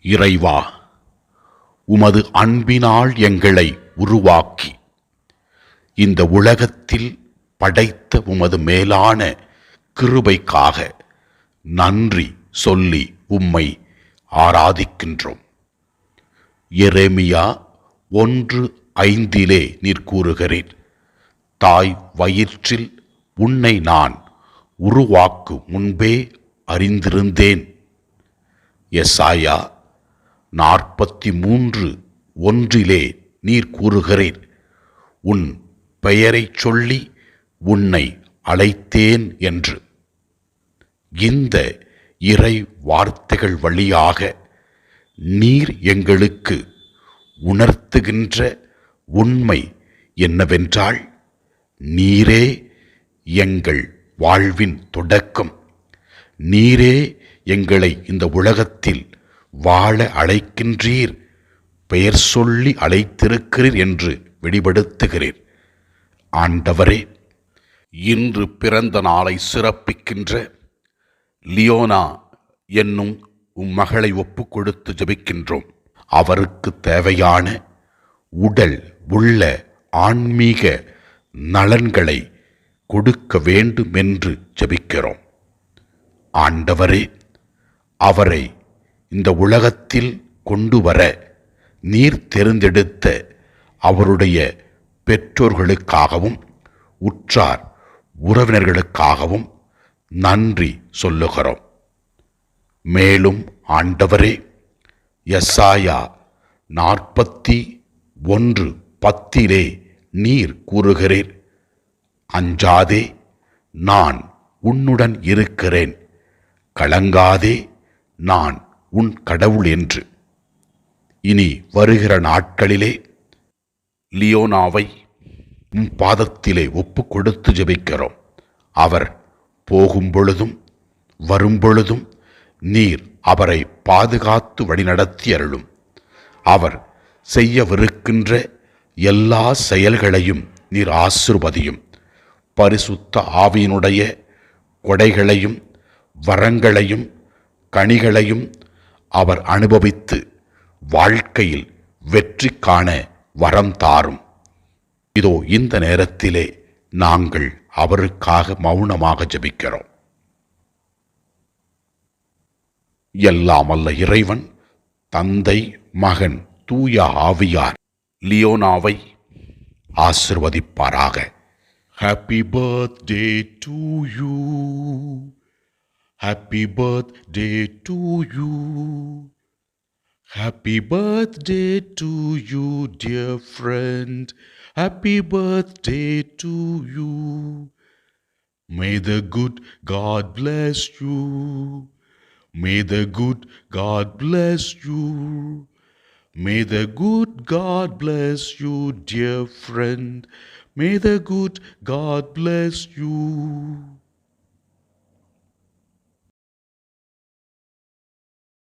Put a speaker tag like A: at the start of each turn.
A: இறைவா, உமது அன்பினால் எங்களை உருவாக்கி இந்த உலகத்தில் படைத்த உமது மேலான கிருபைக்காக நன்றி சொல்லி உம்மை ஆராதிக்கின்றோம். எரேமியா 1:5 நீர் கூறுகிறீர், தாய் வயிற்றில் உன்னை நான் உருவாக்கு முன்பே அறிந்திருந்தேன். எசாயா 43:1 நீர் கூறுகிறீர், உன் பெயரைச் சொல்லி உன்னை அழைத்தேன் என்று. இந்த இறை வார்த்தைகள் வழியாக நீர் எங்களுக்கு உணர்த்துகின்ற உண்மை என்னவென்றால், நீரே எங்கள் வாழ்வின் தொடக்கம், நீரே எங்களை இந்த உலகத்தில் வாழ அழைக்கின்றீர், பெயர் சொல்லி அழைத்திருக்கிறீர் என்று வெளிப்படுத்துகிறீர். ஆண்டவரே, இன்று பிறந்த நாளை சிறப்பிக்கின்ற லியோனா என்னும் மகளை ஒப்பு கொடுத்து ஜெபிக்கின்றோம். அவருக்கு தேவையான உடல் உள்ள ஆன்மீக நலன்களை கொடுக்க வேண்டும் என்று ஜெபிக்கிறோம். ஆண்டவரே, அவரை இந்த உலகத்தில் கொண்டு வர நீர் தேர்ந்தெடுத்த அவருடைய பெற்றோர்களுக்காகவும் உற்றார் உறவினர்களுக்காகவும் நன்றி சொல்லுகிறோம். மேலும் ஆண்டவரே, எசாயா 41:10 நீர் கூறுகிறீர், அஞ்சாதே, நான் உன்னுடன் இருக்கிறேன், கலங்காதே, நான் உன் கடவுள் என்று. இனி வருகிற நாட்களிலே லியோனாவை உம் பாதத்திலே ஒப்பு கொடுத்து ஜெபிக்கிறோம். அவர் போகும் பொழுதும் வரும் பொழுதும் நீர் அவரை பாதுகாத்து வழிநடத்தி அருளும். அவர் செய்யவிருக்கின்ற எல்லா செயல்களையும் நீர் ஆசீர்வதியும். பரிசுத்த ஆவியினுடைய கொடைகளையும் வரங்களையும் கனிகளையும் அவர் அனுபவித்து வாழ்க்கையில் வெற்றி காண வரம் தாரும். இதோ இந்த நேரத்திலே நாங்கள் அவருக்காக மௌனமாக ஜெபிக்கிறோம். எல்லாம் வல்ல இறைவன், தந்தை, மகன், தூய ஆவியார் லியோனாவை ஆசிர்வதிப்பாராக. Happy birthday to you. Happy birthday to you. Happy birthday to you, dear friend. Happy birthday to you. May the good God bless you. May the good God bless you. May the good God bless you, dear friend. May the good God bless you.